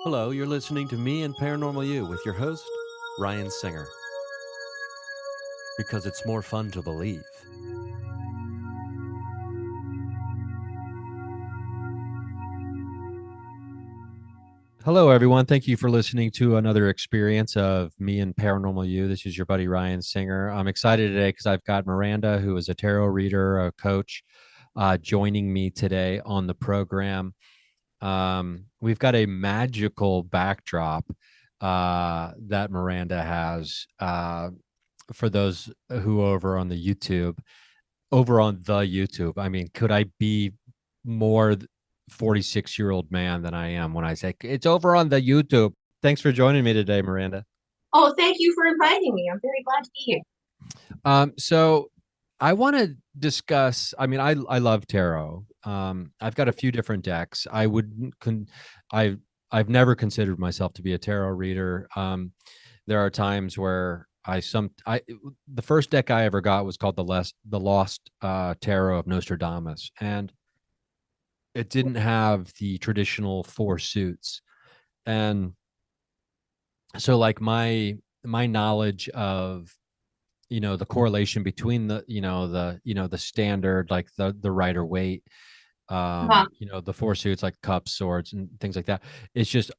Hello, you're listening to Me and Paranormal You with your host, Ryan Singer. Because it's more fun to believe. Hello, everyone. Thank you for listening to another experience of Me and Paranormal You. This is your buddy, Ryan Singer. I'm excited today because I've got Miranda, who is a tarot reader, a coach, joining me today on the program. We've got a magical backdrop that Miranda has. For those who are over on the YouTube. I mean, could I be more 46-year-old man than I am when I say it's over on the YouTube? Thanks for joining me today, Miranda. Oh, thank you for inviting me. I'm very glad to be here. So I want to discuss. I mean, I love tarot. I've got a few different decks. I I've never considered myself to be a tarot reader. There are times where the first deck I ever got was called the Lost Tarot of Nostradamus, and it didn't have the traditional four suits. And so, like my knowledge of the correlation between the standard, like the Rider Waite, Uh-huh. the four suits like cups, swords, and things like that. It's just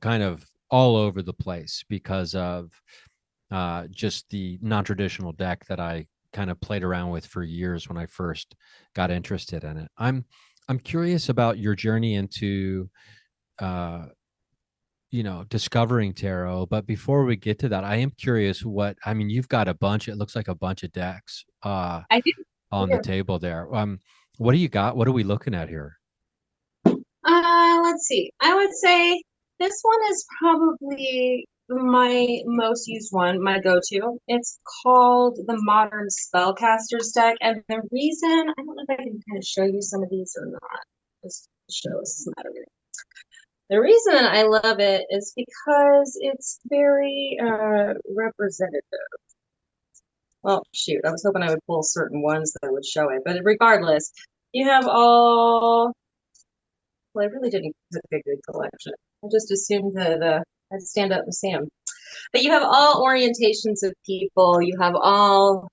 kind of all over the place because of just the non-traditional deck that I kind of played around with for years when I first got interested in it. I'm curious about your journey into uh discovering tarot, but before we get to that, I am curious you've got a bunch, it looks like a bunch of decks I do. I on the do. table there. What do you got? What are we looking at here? Let's see. I would say this one is probably my most used one, my go-to. It's called the Modern Spellcasters deck, and the reason I don't know if I can kind of show you some of these or not. Just show us matter. The reason I love it is because it's very representative. Well, shoot, I was hoping I would pull certain ones that would show it, but regardless, you have all. Well, I really didn't pick a good collection. I just assumed that I'd stand up and see them. But you have all orientations of people. You have all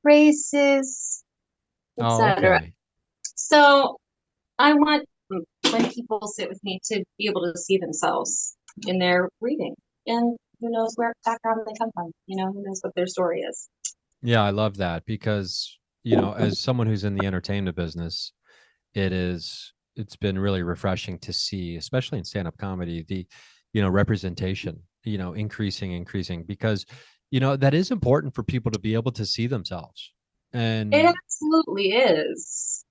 races, Oh, etc. okay. So I want when people sit with me to be able to see themselves in their reading, and who knows where background they come from. Who knows what their story is. Yeah, I love that because as someone who's in the entertainment business, it's been really refreshing to see, especially in stand-up comedy, the representation, increasing, because that is important for people to be able to see themselves. It And absolutely is.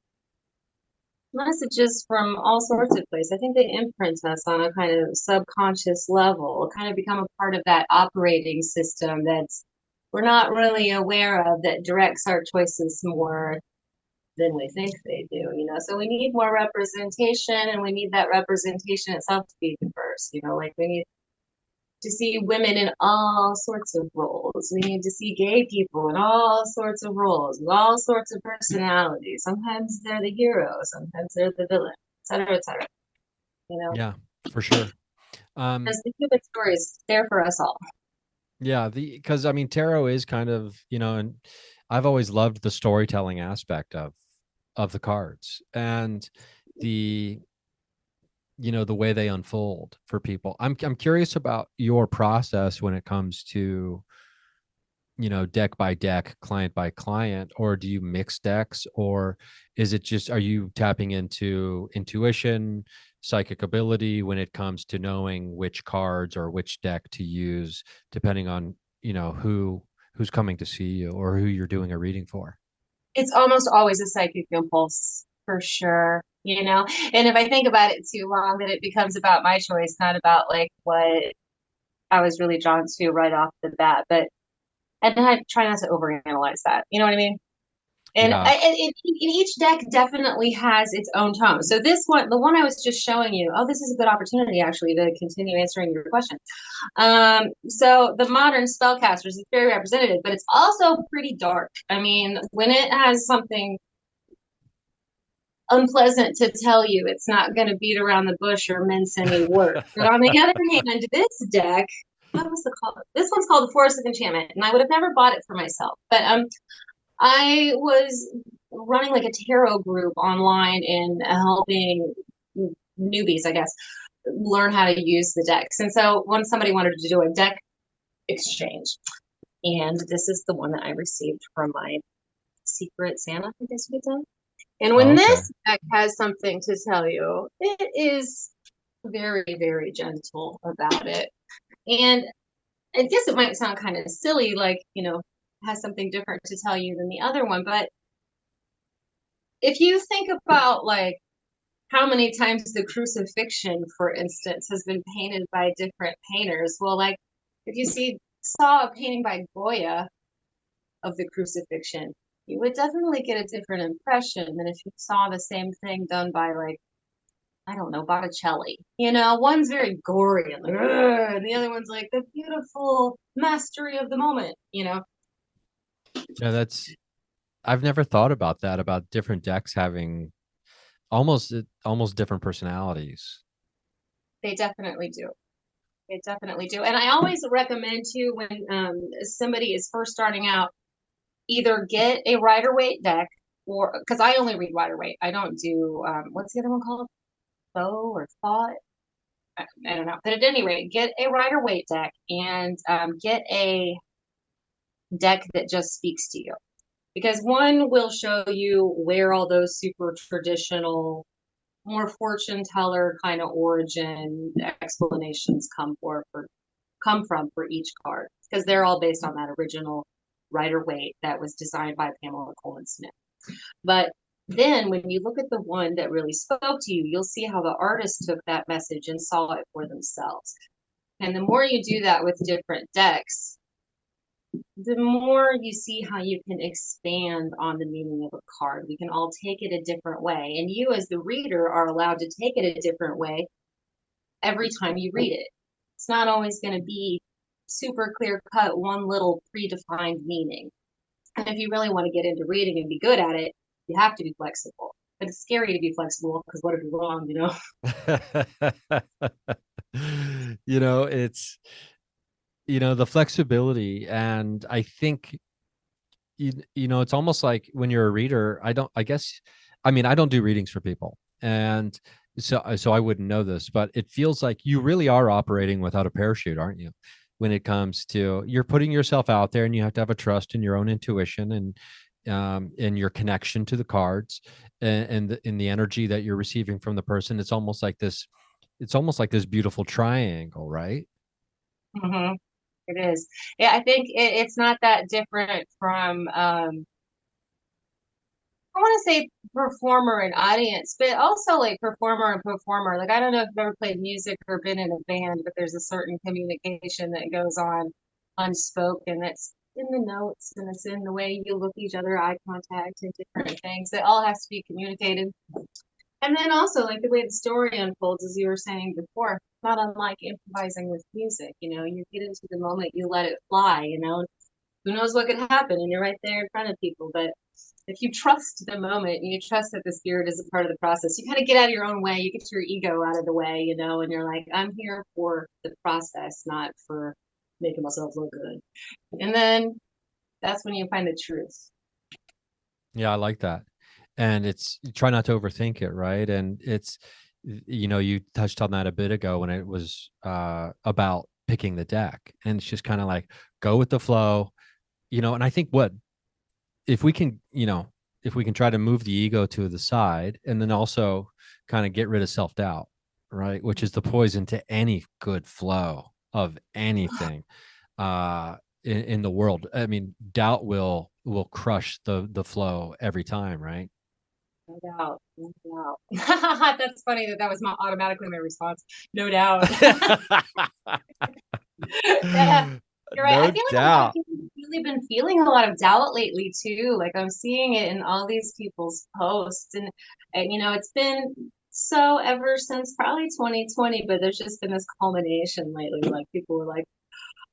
Messages from all sorts of places. I think they imprint us on a kind of subconscious level, kind of become a part of that operating system that's we're not really aware of, that directs our choices more than we think they do. So we need more representation, and we need that representation itself to be diverse. Like we need to see women in all sorts of roles. We need to see gay people in all sorts of roles, with all sorts of personalities. Sometimes they're the hero, sometimes they're the villain, et cetera, et cetera. You know, yeah, for sure. um because the human story is there for us all. yeah, the because I mean tarot is kind of, and I've always loved the storytelling aspect of the cards, and the the way they unfold for people. I'm curious about your process when it comes to deck by deck, client by client, or do you mix decks, or is it just, are you tapping into intuition, psychic ability when it comes to knowing which cards or which deck to use depending on who's coming to see you or who you're doing a reading for? It's almost always a psychic impulse for sure. And if I think about it too long, then it becomes about my choice, not about like what I was really drawn to right off the bat. But and I try not to overanalyze that. You know what I mean? And Yeah. each deck definitely has its own tone. So this one, the one I was just showing you, oh, this is a good opportunity actually to continue answering your question. So the modern spellcasters is very representative, but it's also pretty dark. I mean, when it has something unpleasant to tell you. It's not going to beat around the bush or mince any words. But on the other hand, this deck, what was the call? This one's called the Forest of Enchantment, and I would have never bought it for myself. But I was running like a tarot group online and helping newbies, I guess, learn how to use the decks. And so when somebody wanted to do a deck exchange, and this is the one that I received from my Secret Santa, I guess you could say. And Oh, when okay. this deck has something to tell you, it is very, very gentle about it. And I guess it might sound kind of silly, like, has something different to tell you than the other one. But if you think about like how many times the crucifixion, for instance, has been painted by different painters, well, like if you saw a painting by Goya of the crucifixion, you would definitely get a different impression than if you saw the same thing done by like, I don't know, Botticelli. One's very gory and like, and the other one's like the beautiful mastery of the moment. Yeah, that's I've never thought about that, about different decks having almost different personalities. They definitely do. They definitely do. And I always recommend too when somebody is first starting out, either get a Rider Waite deck, or because I only read Rider Waite. I don't do what's the other one called? Foe or Thought? I don't know. But at any rate, get a Rider Waite deck and get a deck that just speaks to you. Because one will show you where all those super traditional, more fortune teller kind of origin explanations come from for each card, because they're all based on that original Rider Waite that was designed by Pamela Colman Smith. But then when you look at the one that really spoke to you, you'll see how the artist took that message and saw it for themselves. And the more you do that with different decks, the more you see how you can expand on the meaning of a card. We can all take it a different way. And you, as the reader, are allowed to take it a different way every time you read it. It's not always going to be super clear cut, one little predefined meaning. And if you really want to get into reading and be good at it, you have to be flexible. But it's scary to be flexible because what if you're wrong? It's the flexibility, and I think it's almost like when you're a reader, I guess, I mean, I don't do readings for people, and so I wouldn't know this, but it feels like you really are operating without a parachute, aren't you? When it comes to, you're putting yourself out there, and you have to have a trust in your own intuition and your connection to the cards, and in the energy that you're receiving from the person. It's almost like this beautiful triangle, right? Mm-hmm. It is. Yeah, I think it's not that different from I want to say performer and audience, but also like performer and performer. Like I don't know if you've ever played music or been in a band, but there's a certain communication that goes on unspoken, that's in the notes, and it's in the way you look each other, eye contact, and different things that all has to be communicated. And then also like the way the story unfolds, as you were saying before, not unlike improvising with music. You get into the moment, you let it fly. Who knows what could happen, and you're right there in front of people. But if you trust the moment and you trust that the spirit is a part of the process, you kind of get out of your own way, you get your ego out of the way, and you're like, I'm here for the process, not for making myself look good. And then that's when you find the truth. Yeah, I like that. And it's, you try not to overthink it, right? And it's, you touched on that a bit ago when it was about picking the deck. And it's just kind of like, go with the flow, and I think what, if we can, if we can try to move the ego to the side, and then also kind of get rid of self-doubt, right? Which is the poison to any good flow of anything in the world. I mean, doubt will crush the flow every time, right? No doubt. No doubt. That's funny that was automatically my response. No doubt. Yeah, you're right. I No feel like a lot of doubt. people have really been feeling a lot of doubt lately too. Like I'm seeing it in all these people's posts, and it's been so ever since probably 2020, but there's just been this culmination lately. Like people were like,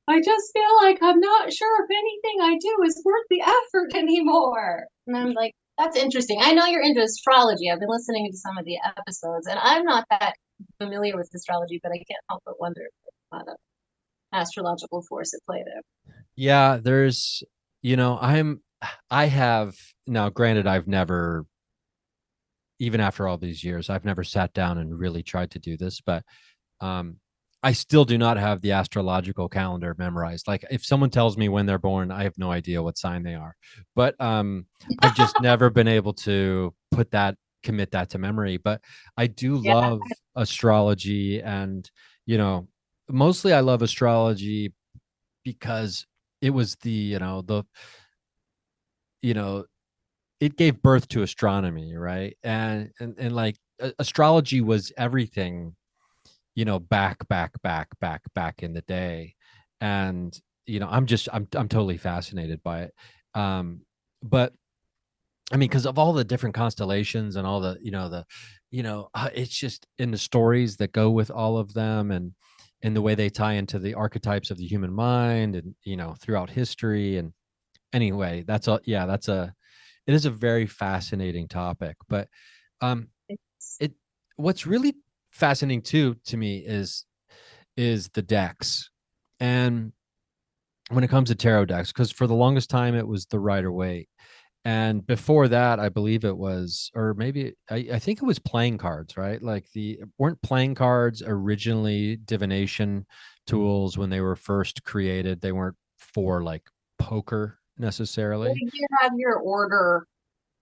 I just feel like I'm not sure if anything I do is worth the effort anymore. And I'm like, That's interesting. I know you're into astrology. I've been listening to some of the episodes, and I'm not that familiar with astrology, but I can't help but wonder if there's not an astrological force at play there. Yeah, there's, I have now, granted, I've never, even after all these years, I've never sat down and really tried to do this, but um, I still do not have the astrological calendar memorized. Like if someone tells me when they're born, I have no idea what sign they are. But I've just never been able to commit that to memory. But I do Yeah. love astrology, and you know, mostly I love astrology because it was you know it gave birth to astronomy, right? And like astrology was everything, back in the day. And I'm totally fascinated by it. But I mean, because of all the different constellations and all the, it's just in the stories that go with all of them, and in the way they tie into the archetypes of the human mind, and throughout history. And anyway, it is a very fascinating topic. But um it what's really fascinating too to me is the decks. And when it comes to tarot decks, because for the longest time it was the Rider Waite. And before that, I believe it was, or maybe I think it was playing cards, right? Like the weren't playing cards originally divination tools when they were first created? They weren't for like poker necessarily. You have your order,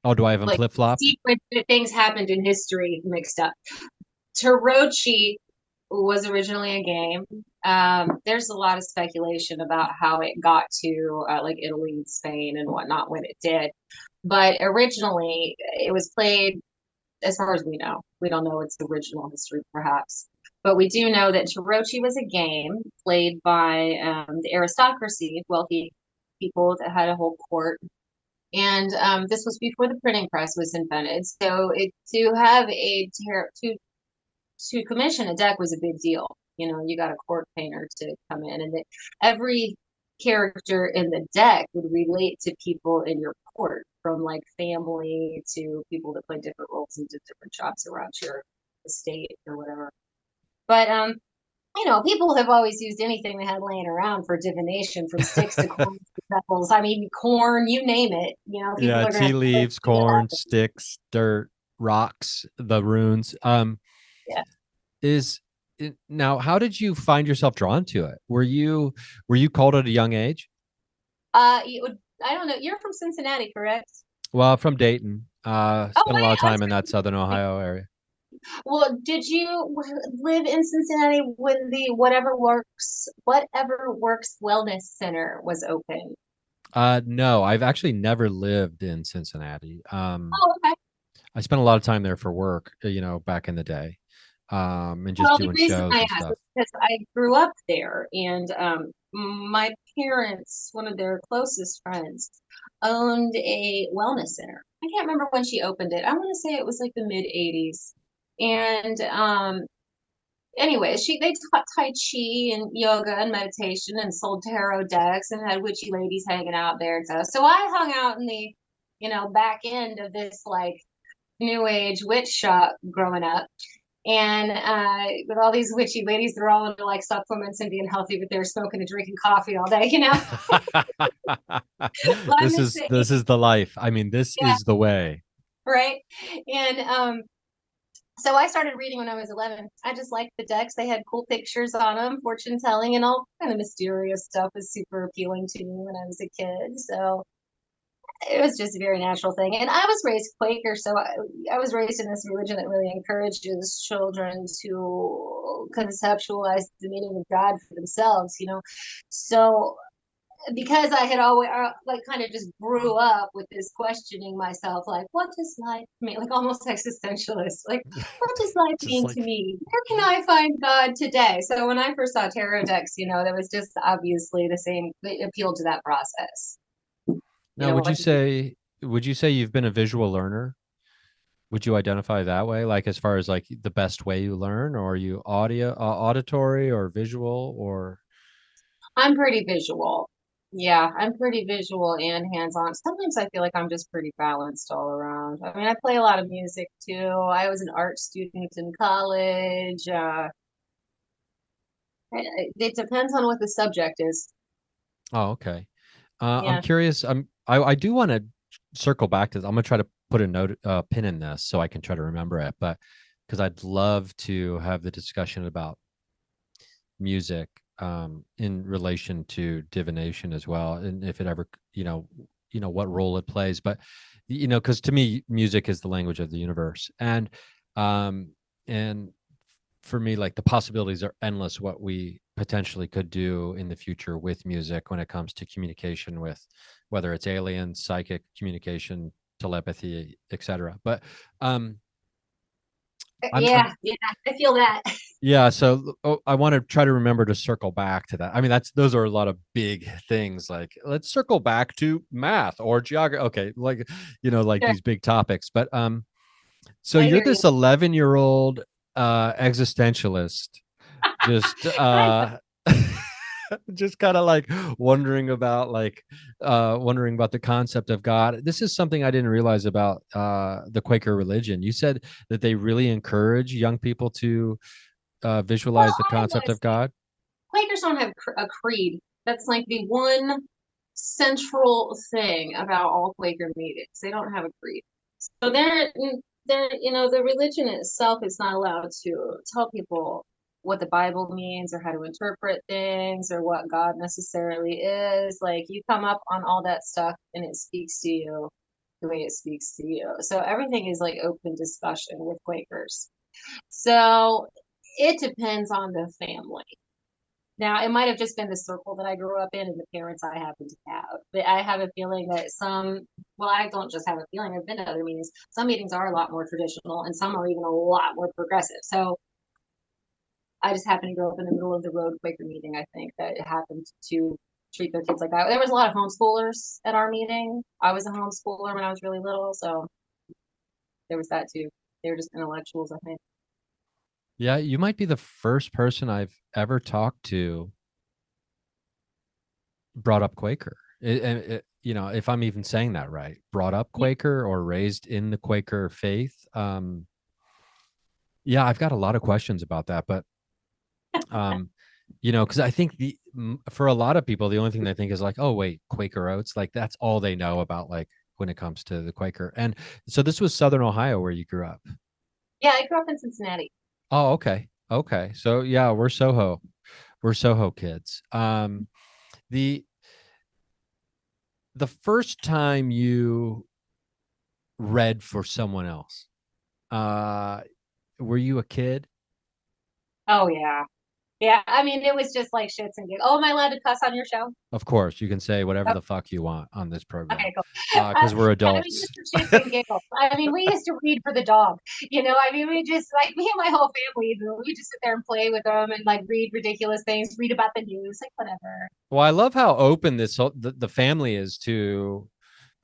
Oh, do I have them like flip flopped? sequence that things happened in history mixed up. Tarochi was originally a game. There's a lot of speculation about how it got to like Italy and Spain and whatnot when it did. But originally, it was played, as far as we know. We don't know its original history, perhaps. But we do know that Tarochi was a game played by the aristocracy, wealthy people that had a whole court. And this was before the printing press was invented. So to have to commission a deck was a big deal. You know, you got a court painter to come in, and every character in the deck would relate to people in your court, from like family to people that play different roles and did different jobs around your estate or whatever. But people have always used anything they had laying around for divination, from sticks to corn to pebbles. I mean, corn, you name it. Yeah, People are going tea to leaves, corn, sticks, dirt, rocks, the runes. yeah. Is Now, how did you find yourself drawn to it? Were you called at a young age? I don't know. You're from Cincinnati, correct? Well, from Dayton. Oh, Spent a lot of I time in that Southern Ohio area. Well, did you live in Cincinnati when the Whatever Works Wellness Center was open? No, I've actually never lived in Cincinnati. Oh, okay. I spent a lot of time there for work, back in the day, and just Well, the doing reason shows I and asked stuff. is because I grew up there, and my parents, one of their closest friends, owned a wellness center. I can't remember when she opened it. I want to say it was like the mid '80s, and anyway, they taught Tai Chi and yoga and meditation and sold tarot decks and had witchy ladies hanging out there and stuff. So I hung out in the, back end of this like new age witch shop growing up. And with all these witchy ladies, they're all into like supplements and being healthy, but they're smoking and drinking coffee all day, Well, I miss the This is 80s. the life. I mean, this Yeah, is the way. right. And so I started reading when I was 11. I just liked the decks. They had cool pictures on them, fortune telling, and all kind of mysterious stuff was super appealing to me when I was a kid. So it was just a very natural thing. And I was raised Quaker, so I was raised in this religion that really encourages children to conceptualize the meaning of God for themselves. So because I had always like kind of just grew up with this questioning myself, like, what does life mean? Like almost existentialist, like, what does life Just mean to like me? Where can I find God today? So when I first saw tarot decks, there was just obviously the same appeal to that process. now, What would you say you've been a visual learner? Would you identify that way, like as far as like the best way you learn, or are you auditory or visual or? I'm pretty visual. Yeah, I'm pretty visual and hands-on. Sometimes I feel like I'm just pretty balanced all around. I mean, I play a lot of music too. I was an art student in college. It depends on what the subject is. Oh, okay. I'm Yeah. curious. I do want to circle back to this. I'm gonna try to put a note pin in this so I can try to remember it. But because I'd love to have the discussion about music in relation to divination as well, and if it ever, what role it plays. But because to me, music is the language of the universe, um, and for me, like the possibilities are endless. What we potentially could do in the future with music when it comes to communication with, whether it's aliens, psychic communication, telepathy, etc. But um, I'm Yeah, yeah, I feel that. yeah, so I want to try to remember to circle back to that. I mean, those are a lot of big things. Like, let's circle back to math or geography. Okay, like like Sure, these big topics. But so I you're hear you. this 11-year-old existentialist, just just kind of like wondering about the concept of God. This is something I didn't realize about the Quaker religion. You said that they really encourage young people to Well, visualize the I want concept to of say God. Quakers don't have a creed. That's like the one central thing about all Quaker meetings. They don't have a creed. So the religion itself is not allowed to tell people what the Bible means or how to interpret things or what God necessarily is. Like you come up on all that stuff and it speaks to you the way it speaks to you. So everything is like open discussion with Quakers. So it depends on the family. Now, it might have just been the circle that I grew up in and the parents I happen to have. But I have a feeling that well, I don't just have a feeling, I've been to other meetings. Some meetings are a lot more traditional and some are even a lot more progressive. So I just happened to grow up in the middle of the road Quaker meeting, I think, that happened to treat their kids like that. There was a lot of homeschoolers at our meeting. I was a homeschooler when I was really little. So there was that too. They were just intellectuals, I think. Yeah, you might be the first person I've ever talked to brought up Quaker. If I'm even saying that right, brought up Yeah. Quaker or raised in the Quaker faith. Yeah, I've got a lot of questions about that, but um, because I think for a lot of people, the only thing they think is like, oh wait, Quaker oats, like that's all they know about, like when it comes to the Quaker. And so this was Southern Ohio where you grew up. Yeah, I grew up in Cincinnati. Oh, okay, okay. So yeah, we're Soho kids. The the first time you read for someone else, uh, were you a kid? Oh yeah. Yeah, I mean, it was just like shits and giggles. Oh, am I allowed to cuss on your show? Of course, you can say whatever Oh, the fuck you want on this program, okay, cool. because we're I mean, adults. just for shits and giggles. I mean, we used to read for the dog. I mean, we just like me and my whole family. We just sit there and play with them and like read ridiculous things, read about the news, like whatever. Well, I love how open the family is to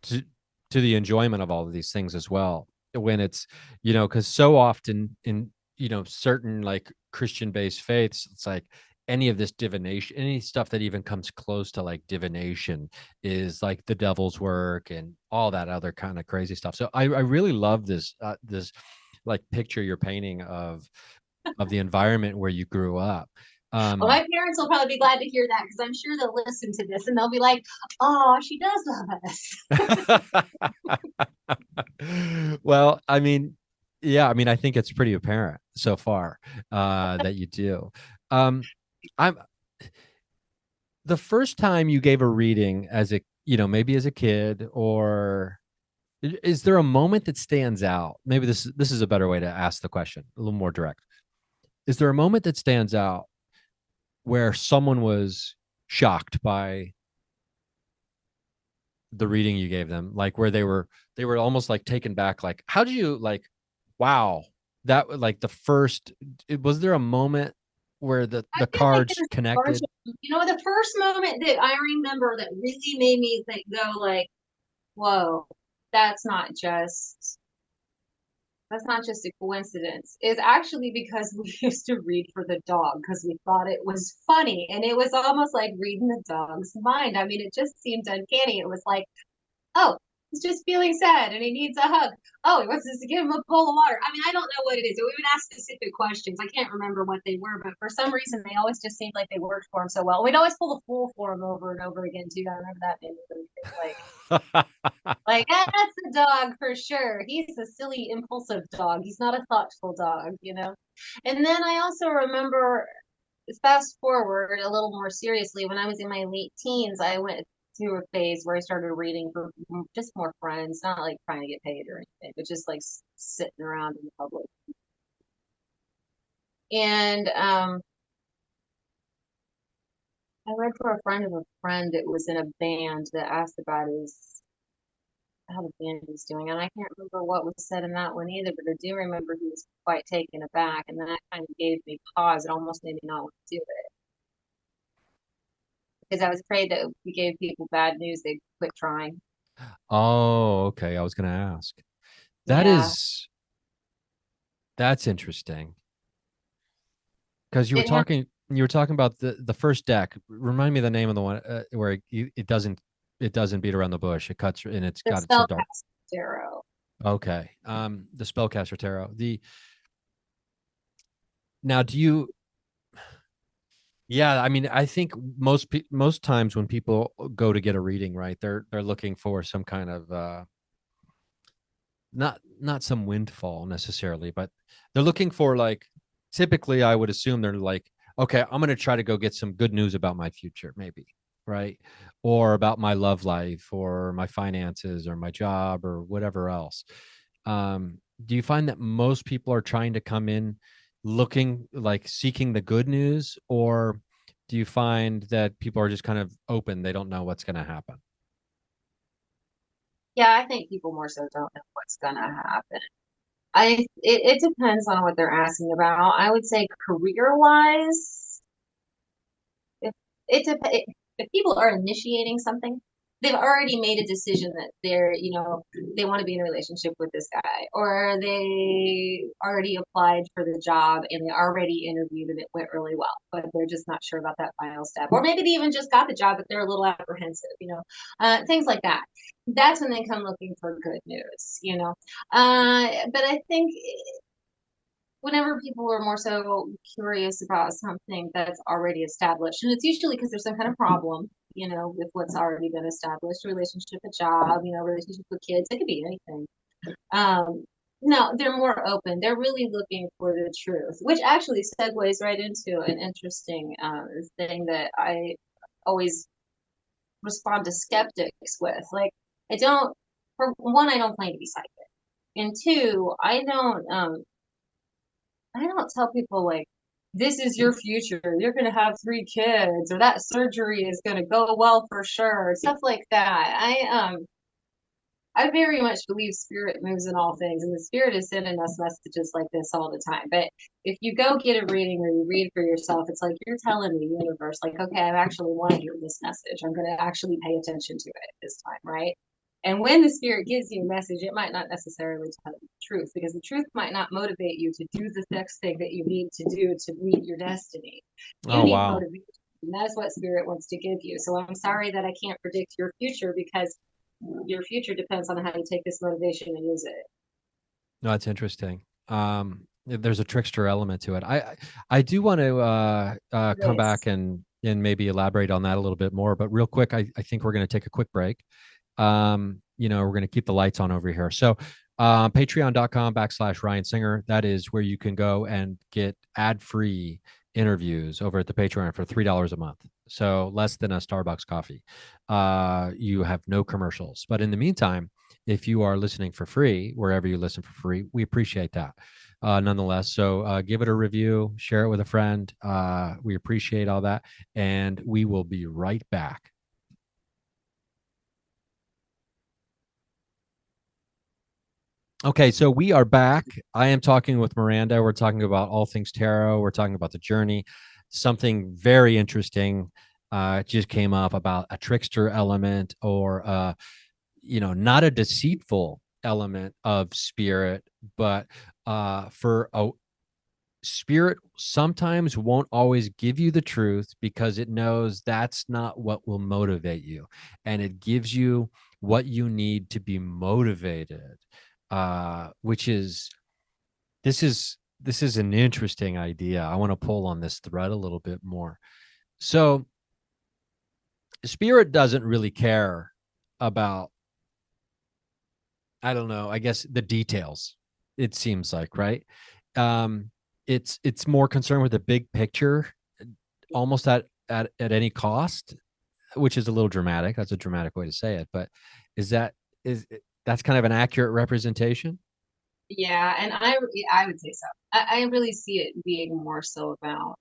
to the enjoyment of all of these things as well. When it's because so often in certain like Christian based faiths, it's like any of this divination, any stuff that even comes close to like divination is like the devil's work and all that other kind of crazy stuff. So I really love this like picture you're painting of the environment where you grew up. Well, um my parents will probably be glad to hear that because I'm sure they'll listen to this and they'll be like, "Oh, she does love us." Well, I mean, yeah, I mean, I think it's pretty apparent so far that you do. Um, I'm the first time you gave a reading as maybe as a kid, or is there a moment that stands out? Maybe this is a better way to ask the question, a little more direct. Is there a moment that stands out where someone was shocked by the reading you gave them, like where they were almost like taken back, like how do you like, wow, that like the first, was there a moment where I the feel like cards there's a bunch connected? of, the first moment that I remember that really made me think, go like, whoa, that's not just That's not just a coincidence. It's actually because we used to read for the dog because we thought it was funny. And it was almost like reading the dog's mind. I mean, it just seemed uncanny. It was like, oh, he's just feeling sad and he needs a hug. Oh, he wants us to give him a bowl of water. I mean, I don't know what it is. We would ask specific questions. I can't remember what they were, but for some reason, they always just seemed like they worked for him so well. We'd always pull the fool for him over and over again, too. I remember that made me really think, like that's a dog for sure. He's a silly, impulsive dog. He's not a thoughtful dog, you know? And then I also remember, fast forward a little more seriously, when I was in my late teens, I went through a phase where I started reading for just more friends, not like trying to get paid or anything, but just like sitting around in the public. And I read for a friend of a friend that was in a band that asked about his how the band was doing. And I can't remember what was said in that one either, but I do remember he was quite taken aback. And that kind of gave me pause. It almost made me not want to do it because I was afraid that if we gave people bad news, they'd quit trying. Oh, okay. I was going to ask. That Yeah. is that's interesting because It had you were talking about the first deck. Remind me the name of the one where it doesn't beat around the bush. It cuts and it's the got it so dark. spellcaster tarot. Okay. The spellcaster tarot. The now do you Yeah, I mean, I think most times when people go to get a reading, right, they're looking for some kind of not some windfall necessarily, but they're looking for like typically I would assume they're like, okay, I'm gonna try to go get some good news about my future, maybe, right? Or about my love life or my finances or my job or whatever else. Do you find that most people are trying to come in looking like seeking the good news, or do you find that people are just kind of open, they don't know what's going to happen? Yeah, I think people more so don't know what's gonna happen. It depends on what they're asking about. I would say career wise, if if people are initiating something, they've already made a decision that they want to be in a relationship with this guy, or they already applied for the job and they already interviewed and it went really well, but they're just not sure about that final step. Or maybe they even just got the job, but they're a little apprehensive, things like that. That's when they come looking for good news, but I think whenever people are more so curious about something that's already established, and it's usually because there's some kind of problem, with what's already been established, relationship, a job, relationship with kids, it could be anything. Um, no, they're more open. They're really looking for the truth, which actually segues right into an interesting thing that I always respond to skeptics with. Like, I don't, for one, I don't claim to be psychic. And two, I don't tell people like this is your future. You're going to have 3 kids, or that surgery is going to go well for sure. Stuff like that. I very much believe spirit moves in all things, and the spirit is sending us messages like this all the time. But if you go get a reading or you read for yourself, it's like you're telling the universe, like, okay, I actually want to hear this message. I'm going to actually pay attention to it this time, right? And when the spirit gives you a message, it might not necessarily tell you the truth because the truth might not motivate you to do the next thing that you need to do to meet your destiny. You Oh, need wow. motivation. And that's what spirit wants to give you. So I'm sorry that I can't predict your future because your future depends on how you take this motivation and use it. No, that's interesting. There's a trickster element to it. I do want to come back This. and maybe elaborate on that a little bit more, but real quick, I think we're going to take a quick break. We're going to keep the lights on over here. So, patreon.com/Ryan Singer. That is where you can go and get ad-free interviews over at the Patreon for $3 a month. So less than a Starbucks coffee. You have no commercials. But in the meantime, if you are listening for free, wherever you listen for free, we appreciate that nonetheless. So give it a review, share it with a friend. We appreciate all that. And we will be right back. Okay, so we are back. I am talking with Miranda. We're talking about all things tarot. We're talking about the journey. Something very interesting just came up about a trickster element or not a deceitful element of spirit, but for a spirit sometimes won't always give you the truth because it knows that's not what will motivate you, and it gives you what you need to be motivated, which is this is an interesting idea. I want to pull on this thread a little bit more. So spirit doesn't really care about, I don't know, I guess the details, it seems like, right? um it's more concerned with the big picture, almost at any cost, which is a little dramatic. That's a dramatic way to say it, but is that is that's kind of an accurate representation? Yeah, and I would say so. I really see it being more so about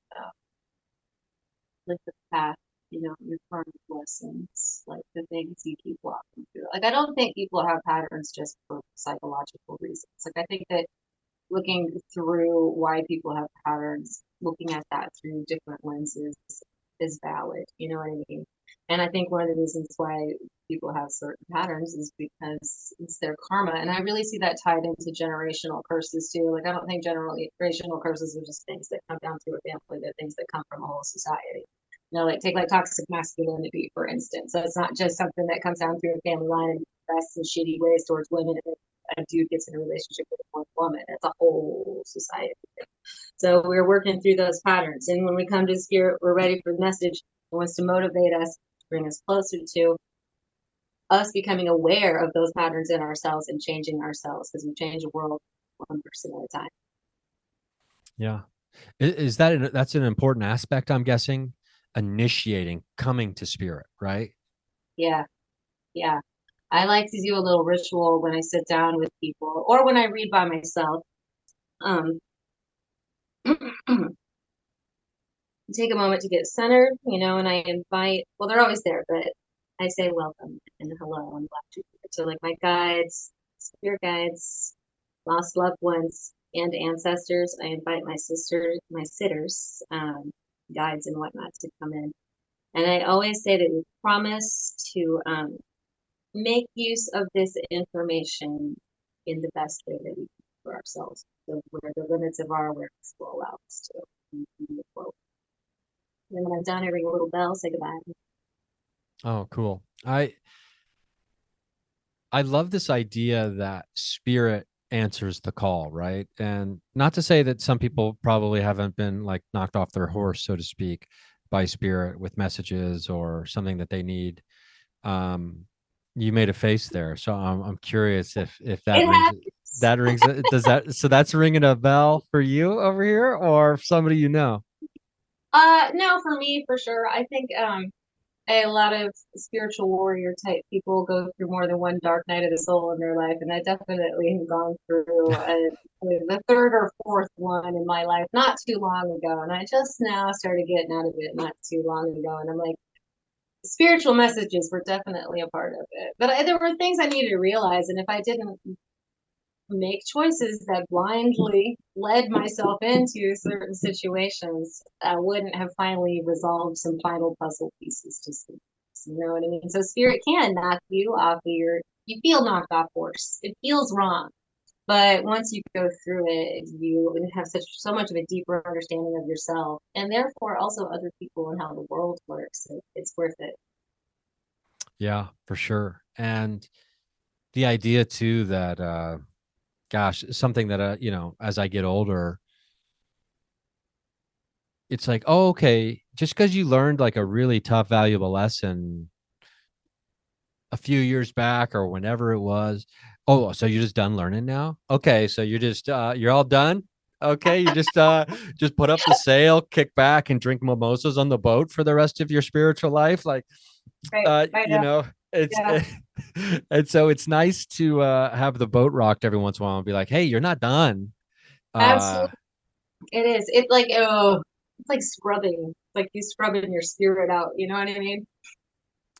like the path, your karmic lessons, like the things you keep walking through. Like I don't think people have patterns just for psychological reasons. Like I think that looking through why people have patterns, looking at that through different lenses is valid. You know what I mean? And I think one of the reasons why people have certain patterns is because it's their karma. And I really see that tied into generational curses too. Like I don't think generational curses are just things that come down through a family, they're things that come from a whole society. Like take like toxic masculinity, for instance. So it's not just something that comes down through a family line and manifests in shitty ways towards women, and a dude gets in a relationship with one woman. It's a whole society thing. So we're working through those patterns. And when we come to spirit, we're ready for the message. It wants to motivate us, bring us closer to us becoming aware of those patterns in ourselves and changing ourselves, because we change the world one person at a time. Yeah. Is that that's an important aspect, I'm guessing, initiating, coming to spirit, right? Yeah, yeah. I like to do a little ritual when I sit down with people or when I read by myself. Um, take a moment to get centered, and I invite, well, they're always there, but I say welcome and hello and glad to be here. So, like my guides, spirit guides, lost loved ones, and ancestors, I invite my sisters, my sitters, guides, and whatnot to come in. And I always say that we promise to make use of this information in the best way that we can for ourselves, so where the limits of our awareness will allow us to move forward. And when I'm done, I ring a little bell, say goodbye. Oh, cool. I love this idea that spirit answers the call, right? And not to say that some people probably haven't been like knocked off their horse, so to speak, by spirit with messages or something that they need. Um, you made a face there, so I'm curious if that It rings, happens. does that, so that's ringing a bell for you over here or somebody you know? No, for me, for sure. I think a lot of spiritual warrior type people go through more than one dark night of the soul in their life, and I definitely have gone through the third or fourth one in my life not too long ago, and I just now started getting out of it not too long ago, and I'm like, spiritual messages were definitely a part of it, but there were things I needed to realize, and if I didn't make choices that blindly led myself into certain situations, I wouldn't have finally resolved some final puzzle pieces. Just, you know what I mean? So spirit can knock you off of you feel knocked off course. It feels wrong. But once you go through it, you have so much of a deeper understanding of yourself, and therefore also other people and how the world works. It's worth it. Yeah, for sure. And the idea too that gosh, something that as I get older, it's like, oh, okay, just because you learned like a really tough, valuable lesson a few years back or whenever it was, oh, so you're just done learning now? Okay, so you're all done. Okay, you just put up the sail, kick back, and drink mimosas on the boat for the rest of your spiritual life. Like, Right. I you know. know, it's Yeah. and so it's nice to have the boat rocked every once in a while and be like, hey, you're not done. Uh, Absolutely. It is. It's like scrubbing. It's like you scrubbing your spirit out. You know what I mean?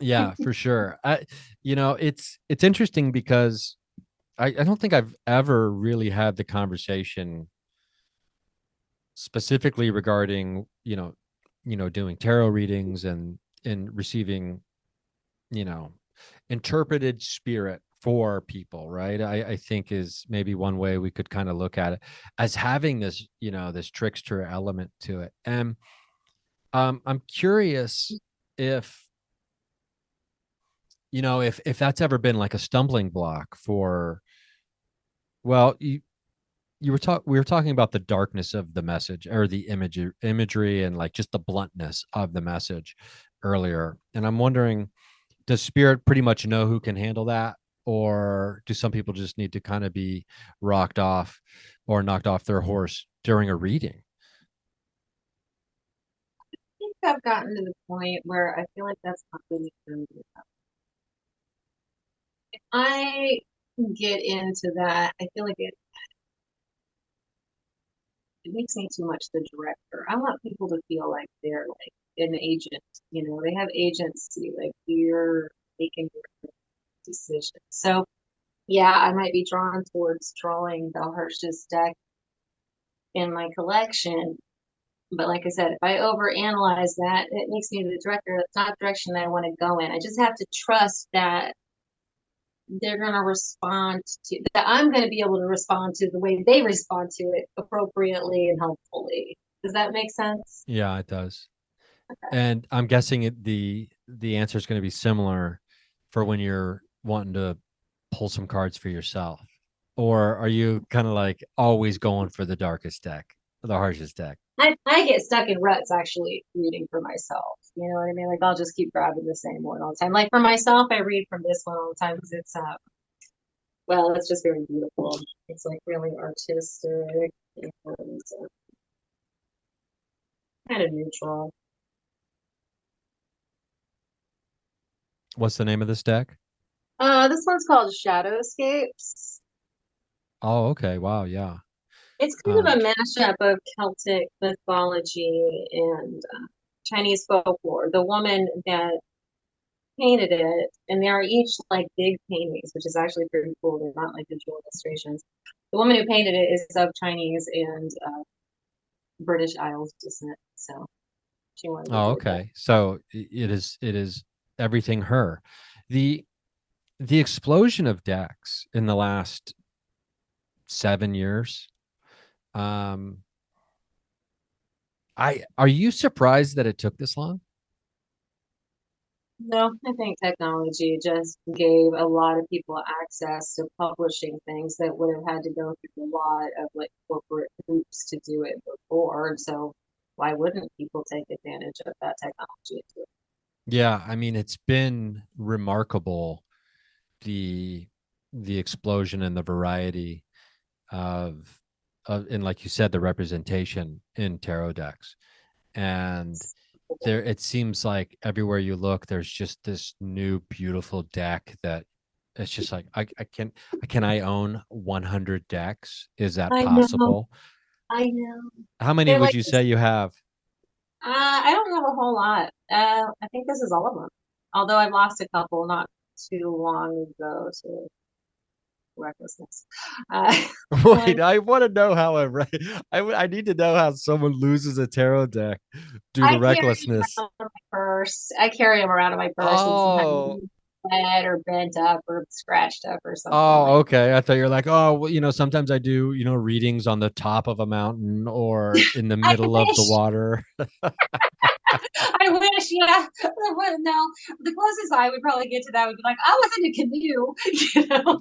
yeah, for sure. It's interesting because I don't think I've ever really had the conversation specifically regarding, doing tarot readings and receiving, you know, interpreted spirit for people, right? I think is maybe one way we could kind of look at it as having this, this trickster element to it. And I'm curious if if that's ever been like a stumbling block for, well, we were talking about the darkness of the message or the imagery and like just the bluntness of the message earlier. And I'm wondering, does spirit pretty much know who can handle that? Or do some people just need to kind of be rocked off or knocked off their horse during a reading? think I've gotten to the point where I feel like that's not really true. If I get into that, I feel like it makes me too much the director. I want people to feel like they're like an agent, they have agency, like you're making your decisions. So yeah, I might be drawn towards drawing the harshest deck in my collection. But like I said, if I overanalyze that, it makes me the director. That's not the direction that I want to go in. I just have to trust that they're going to respond to that. I'm going to be able to respond to the way they respond to it appropriately and helpfully. Does that make sense? Yeah, it does. And I'm guessing the answer is going to be similar for when you're wanting to pull some cards for yourself. Or are you kind of like always going for the darkest deck, the harshest deck? I get stuck in ruts actually reading for myself. You know what I mean? Like I'll just keep grabbing the same one all the time. Like for myself, I read from this one all the time because it's well, it's just very beautiful. It's like really artistic and kind of neutral. What's the name of this deck? This one's called Shadowscapes. Oh, okay. Wow. Yeah. It's kind Um, of a mashup of Celtic mythology and Chinese folklore. The woman that painted it, and they are each like big paintings, which is actually pretty cool. They're not like visual illustrations. The woman who painted it is of Chinese and British Isles descent, so she wanted to oh, do it that. okay. So it is everything her. The the explosion of decks in the last 7 years. Um, I are you surprised that it took this long? No, I think technology just gave a lot of people access to publishing things that would have had to go through a lot of like corporate hoops to do it before. So why wouldn't people take advantage of that technology? Yeah, I mean it's been remarkable the the explosion and the variety of and like you said, the representation in tarot decks. And there it seems like everywhere you look, there's just this new beautiful deck that it's just like can I own 100 decks? Is that I know, possible? I know. How many They're would like, you say you have? I don't have a whole lot. I think this is all of them. Although I've lost a couple not too long ago to recklessness. Wait, One, I want to know how I need to know how someone loses a tarot deck due to I carry them recklessness. around in my purse. I carry them around in my purse, and sometimes Oh, bad or bent up or scratched up or something oh, like okay. I thought you were like, oh, well, sometimes I do, readings on the top of a mountain or in the that. I middle of the wish. water. I wish, yeah. No, the closest I would probably get to that would be like, I was in a canoe, you know.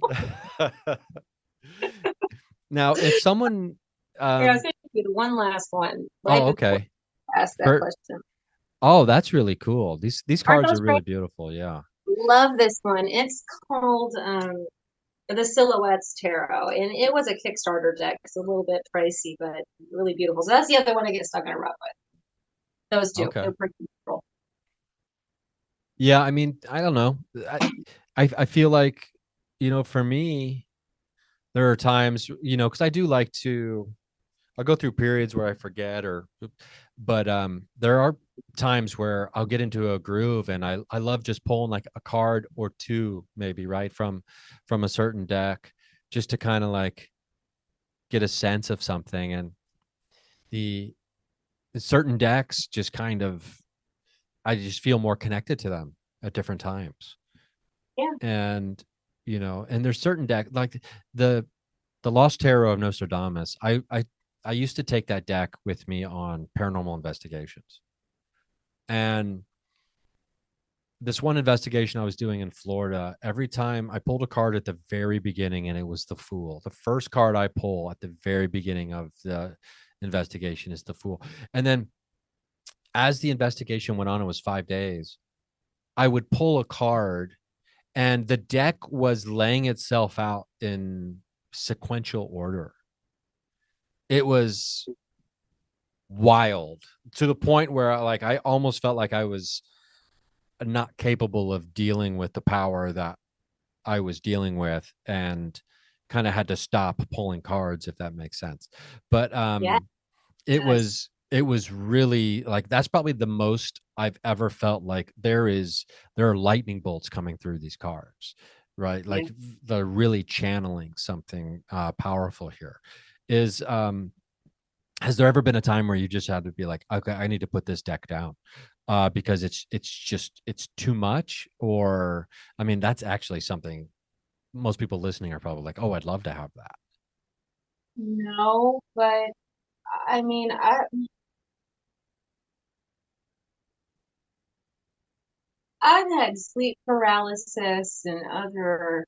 Now, if someone, Yeah, I was um, going to do the one last one right oh, before okay. I asked that For, question. oh, that's really cool. These Aren't cards those are great? really beautiful. Yeah. Love this one. It's called the Silhouettes Tarot, and it was a Kickstarter deck. It's a little bit pricey, but really beautiful. So that's the other one I get stuck in a rut with. Those two, Okay. they're pretty beautiful. Yeah. I mean, I don't know. I feel like, for me, there are times, because I do like to I'll go through periods where I forget but there are times where I'll get into a groove and I love just pulling like a card or two maybe, right, from a certain deck just to kind of like get a sense of something. And the certain decks just kind of I just feel more connected to them at different times. Yeah, And and there's certain deck like the the Lost Tarot of Nostradamus. I used to take that deck with me on paranormal investigations. And this one investigation I was doing in Florida, every time I pulled a card at the very beginning, and it was the Fool. The first card I pull at the very beginning of the investigation is the Fool. And then as the investigation went on, it was 5 days. I would pull a card, and the deck was laying itself out in sequential order. It was wild to the point where like I almost felt like I was not capable of dealing with the power that I was dealing with, and kind of had to stop pulling cards, if that makes sense. But Yeah. it was really like that's probably the most I've ever felt like there are lightning bolts coming through these cards, right? Yeah. Like they're really channeling something powerful here. Is Has there ever been a time where you just had to be like, okay, I need to put this deck down because it's too much? Or I mean, that's actually something most people listening are probably like, oh, I'd love to have that. No, but I mean, I've had sleep paralysis and other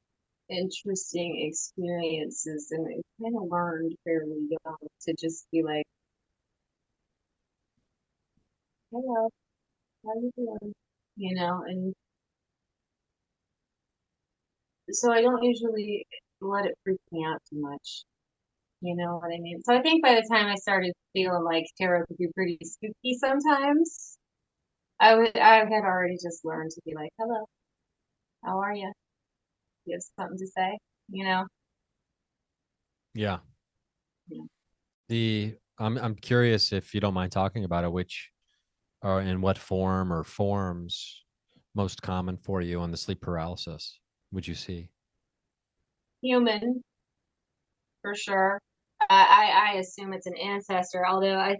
interesting experiences, and I kind of learned fairly young to just be like, "Hello, how you doing?" And so I don't usually let it freak me out too much. You know what I mean? So I think by the time I started feeling like tarot could be pretty spooky sometimes, I had already just learned to be like, "Hello, how are you? You have something to say?" You know? Yeah. Yeah. I'm curious if you don't mind talking about it, which or in what form or forms most common for you on the sleep paralysis would you see? Human, for sure. I assume it's an ancestor, although I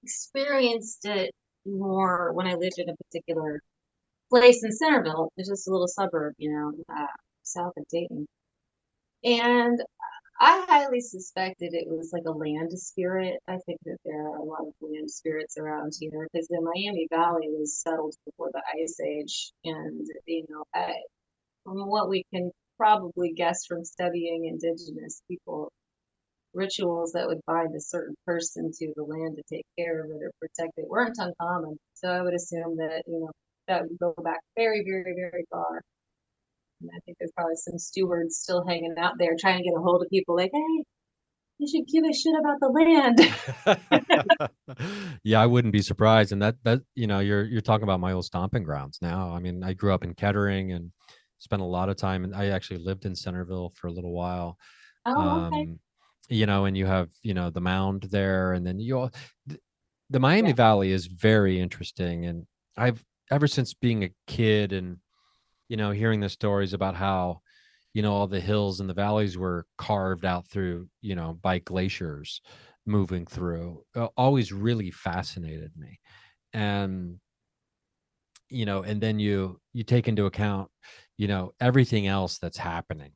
experienced it more when I lived in a particular place in Centerville. It's just a little suburb, south of Dayton. And I highly suspected it was like a land spirit. I think that there are a lot of land spirits around here because the Miami Valley was settled before the Ice Age. And, from what we can probably guess from studying indigenous people, rituals that would bind a certain person to the land to take care of it or protect it weren't uncommon. So I would assume that, that would go back very, very, very far. And I think there's probably some stewards still hanging out there trying to get a hold of people like, hey, you should give a shit about the land. Yeah, I wouldn't be surprised. And that you're talking about my old stomping grounds now. I mean, I grew up in Kettering and spent a lot of time, and I actually lived in Centerville for a little while. Oh, okay. um and you have the mound there, and then the Miami Yeah. Valley is very interesting. And I've ever since being a kid, and hearing the stories about how all the hills and the valleys were carved out through by glaciers moving through, always really fascinated me. And and then you take into account everything else that's happening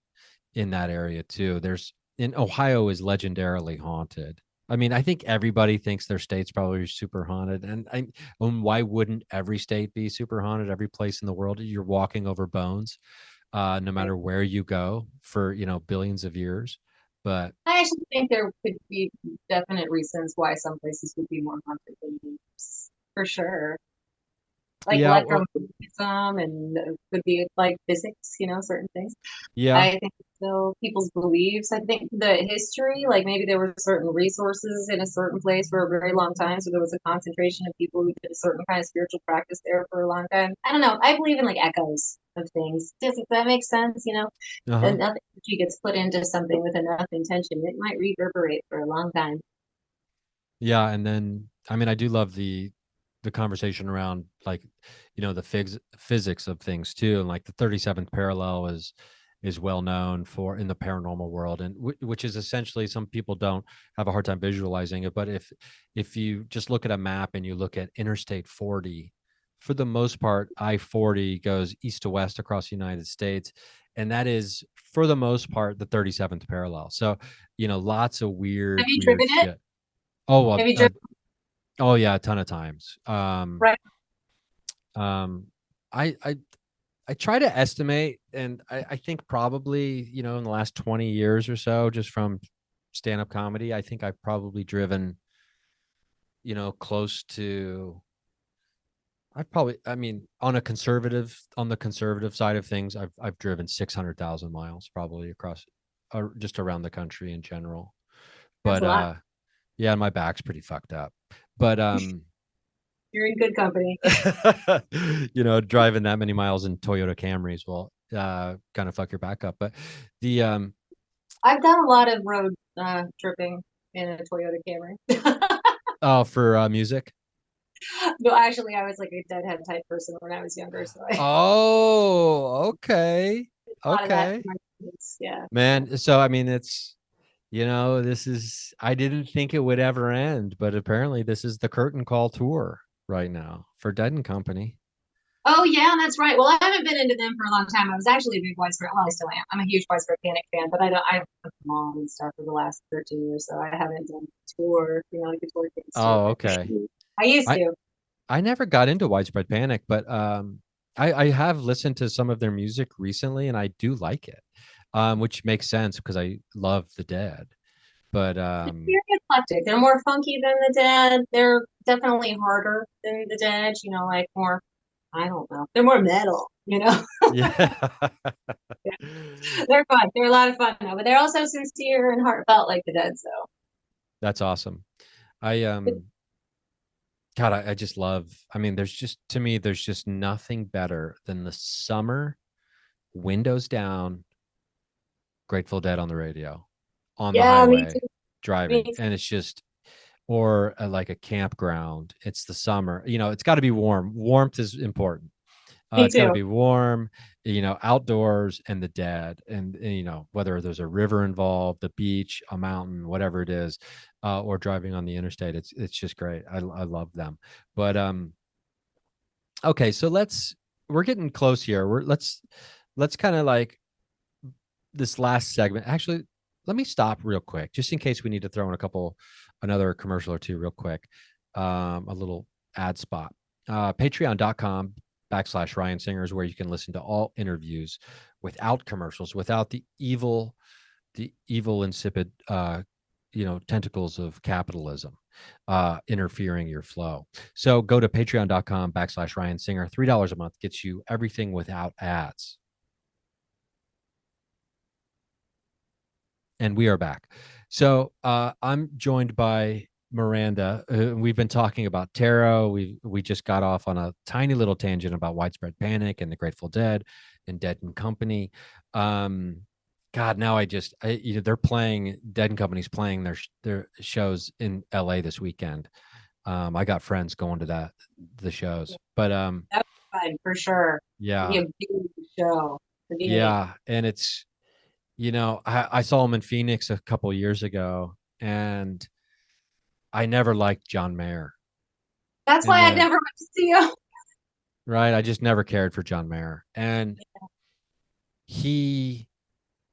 in that area too. There's in Ohio is legendarily haunted. I mean, I think everybody thinks their state's probably super haunted, and why wouldn't every state be super haunted? Every place in the world, you're walking over bones, no Right. matter where you go for billions of years. But I actually think there could be definite reasons why some places would be more haunted than others, for sure. Like yeah, well, electromagnetism and could be like physics, certain things. yeah, I think so. People's beliefs. I think the history, like maybe there were certain resources in a certain place for a very long time, so there was a concentration of people who did a certain kind of spiritual practice there for a long time. I don't know. I believe in like echoes of things. Does that make sense? uh-huh. Enough energy gets put into something with enough intention, it might reverberate for a long time. Yeah, and then I mean, I do love the conversation around like the physics of things too, and like the 37th parallel is well known for in the paranormal world, and which is essentially, some people don't have a hard time visualizing it, but if you just look at a map and you look at Interstate 40 for the most part, I-40 goes east to west across the United States, and that is for the most part the 37th parallel. So, lots of Have weird, you weird driven it? shit. Oh, Have you driven oh yeah, a ton of times. right? Um, I, I, I try to estimate, and I think probably, in the last 20 years or so, just from stand-up comedy, I think I've probably driven, close to I mean, on the conservative side of things, I've driven 600,000 miles probably across, just around the country in general. That's But a lot. yeah, my back's pretty fucked up. But You're in good company. driving that many miles in Toyota Camrys will kind of fuck your back up. But the I've done a lot of road tripping in a Toyota Camry. oh, for music. No, actually, I was like a deadhead type person when I was younger, so I Oh, okay. did a lot of that Okay. for my kids. Yeah, yeah. Man, so I mean, this is, I didn't think it would ever end, but apparently this is the curtain call tour right now for Dead and Company. Oh yeah, that's right. Well, I haven't been into them for a long time. I was actually a big Widespread. Well, I still am. I'm a huge Widespread Panic fan, but I don't. I've been mom and stuff for the last 13 years, so I haven't done a tour. Like a tour dates tour. Oh, But okay. I used I to. I never got into Widespread Panic, but I have listened to some of their music recently, and I do like it, which makes sense because I love the Dead. But They're very eclectic. They're more funky than the Dead. They're definitely harder than the Dead. Like more. I don't know. They're more metal. yeah, They're fun. They're a lot of fun though, but they're also sincere and heartfelt like the Dead. So that's awesome. I God, I just love. I mean, to me, there's just nothing better than the summer, windows down, Grateful Dead on the radio, on the yeah, me highway, too. Me driving, too. and it's just, or like a campground. It's the summer. It's got to be warm. Warmth is important. Me It's got to too. be warm, outdoors, and the Dead, and whether there's a river involved, the beach, a mountain, whatever it is, or driving on the interstate. It's just great. I love them. But okay, so we're getting close here. Let's kind of like this last segment. Actually, let me stop real quick, just in case we need to throw in another commercial or two real quick. A little ad spot. Patreon.com/ Ryan Singers, where you can listen to all interviews without commercials, without the evil, insipid, tentacles of capitalism interfering your flow. So go to patreon.com/ Ryan Singer. $3 a month gets you everything without ads. And we are back. So I'm joined by Miranda. We've been talking about tarot. We just got off on a tiny little tangent about Widespread Panic and the Grateful Dead and Dead and Company. Um, God, now they're playing, Dead and Company's playing their shows in LA this weekend. I got friends going to the shows, but That was fun for sure. It'd be yeah, a big show. It'd be neat. yeah, and it's I saw him in Phoenix a couple years ago, and I never liked John Mayer. That's And why I then, never went to see you. right, I just never cared for John Mayer. And he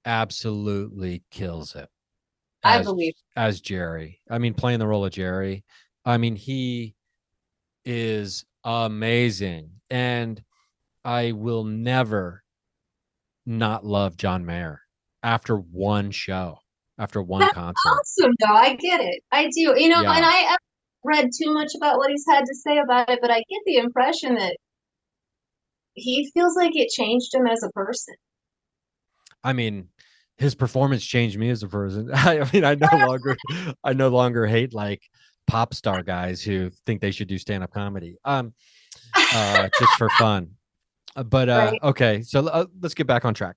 absolutely kills it I as believe. as Jerry. I mean, playing the role of Jerry. I mean, he is amazing. And I will never not love John Mayer after one show, after one That's concert. awesome, though. I get it. I do. And Yeah. I haven't read too much about what he's had to say about it, but I get the impression that he feels like it changed him as a person. I mean, his performance changed me as a person. I mean, I no longer hate like pop star guys who think they should do stand up comedy. Just for fun. But Right? okay, so let's get back on track.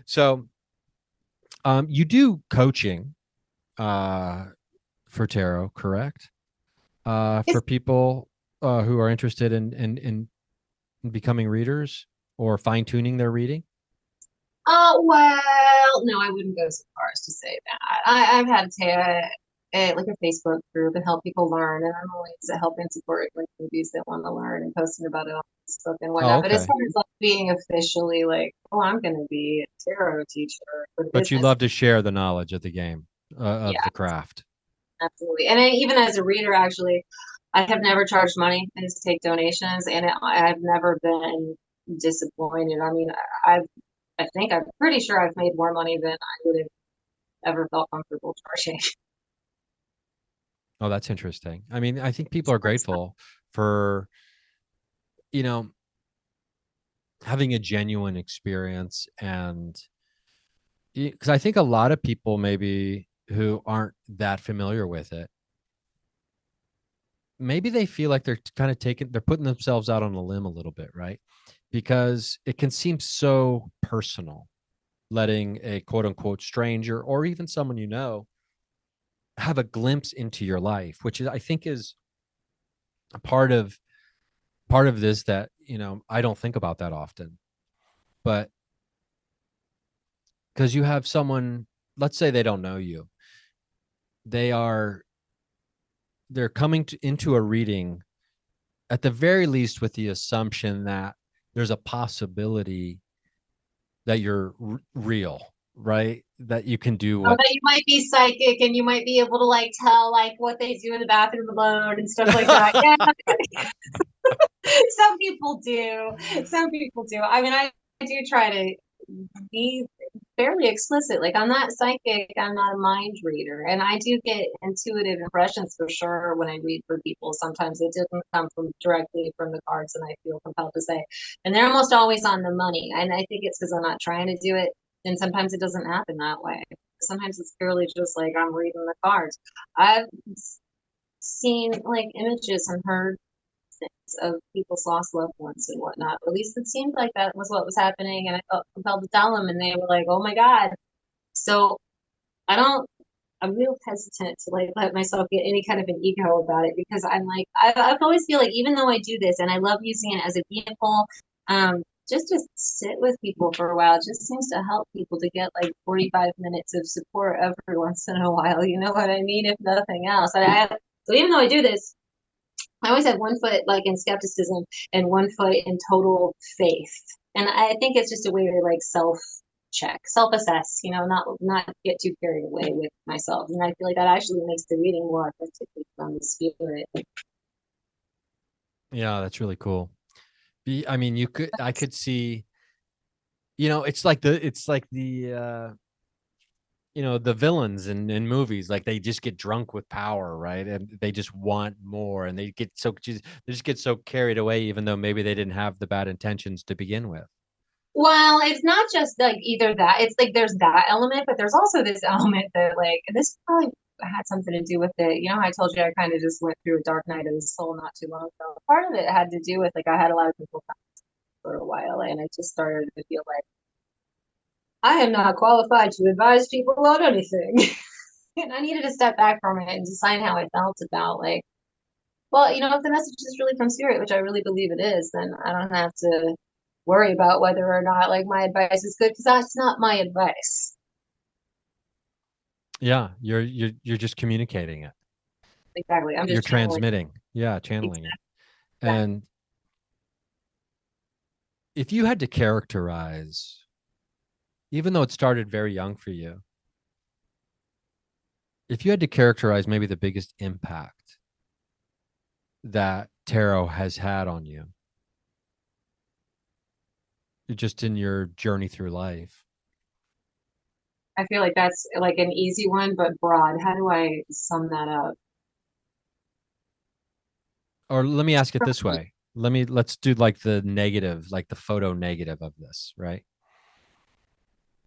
So, you do coaching uh for tarot, correct? For It's, people who are interested in becoming readers or fine tuning their reading. well, no, I wouldn't go so far as to say that. I've had tarot. like a Facebook group and help people learn. And I'm always helping support like newbies that want to learn and posting about it on Facebook and Oh, whatnot. But as okay. far as like being officially like, oh, I'm going to be a tarot teacher for the But you business, love to share the knowledge of the game, of yeah, the craft. absolutely. And even as a reader, actually, I have never charged money. I just take donations, and I've never been disappointed. I mean, I think I'm pretty sure I've made more money than I would have ever felt comfortable charging. Oh, that's interesting. I mean, I think people are grateful for, you know, having a genuine experience. And because I think a lot of people maybe who aren't that familiar with it, maybe they feel like they're kind of they're putting themselves out on a limb a little bit, right? Because it can seem so personal, letting a quote unquote stranger or even someone you know have a glimpse into your life, which is, I think, is a part of this that, I don't think about that often. But because you have someone, let's say they don't know you, they are they're coming into a reading at the very least with the assumption that there's a possibility that you're real, right? That you can do Oh, what. that you might be psychic and you might be able to like tell like what they do in the bathroom alone and stuff like that. Yeah, some people do. Some people do. I mean, I do try to be fairly explicit. Like, I'm not psychic, I'm not a mind reader. And I do get intuitive impressions for sure when I read for people. Sometimes it doesn't come from directly from the cards, and I feel compelled to say. And they're almost always on the money. And I think it's because I'm not trying to do it. And sometimes it doesn't happen that way. Sometimes it's purely just like I'm reading the cards. I've seen like images and heard of people's lost loved ones and whatnot. At least it seemed like that was what was happening, and I felt compelled to tell them, and they were like, "Oh my God!" So I don't. I'm real hesitant to like let myself get any kind of an ego about it because I'm like I've always feel like even though I do this and I love using it as a vehicle, just to sit with people for a while, it just seems to help people to get like 45 minutes of support every once in a while. You know what I mean? If nothing else, so even though I do this, I always have one foot like in skepticism and one foot in total faith. And I think it's just a way to like self check, self assess, not get too carried away with myself. And I feel like that actually makes the reading more authentically from the spirit. Yeah, that's really cool. I mean, I could see, it's like the villains in movies, like they just get drunk with power, right? And they just want more, and they just get so carried away, even though maybe they didn't have the bad intentions to begin with. Well, it's not just like either that. It's like there's that element, but there's also this element that like and this probably had something to do with it. I told you I kind of just went through a dark night of the soul not too long ago. Part of it had to do with like I had a lot of people for a while, and I just started to feel like I am not qualified to advise people on anything. And I needed to step back from it and decide how I felt about like, well, if the message is really from spirit, which I really believe it is, then I don't have to worry about whether or not like my advice is good because that's not my advice. Yeah, you're just communicating it. Exactly. I'm You're just channeling. transmitting. Yeah, channeling it. Exactly. And if you had to characterize, even though it started very young for you, if you had to characterize maybe the biggest impact that tarot has had on you, just in your journey through life. I feel like that's like an easy one, but broad. How do I sum that up? Or let me ask it this way. Let's do like the negative, like the photo negative of this, right?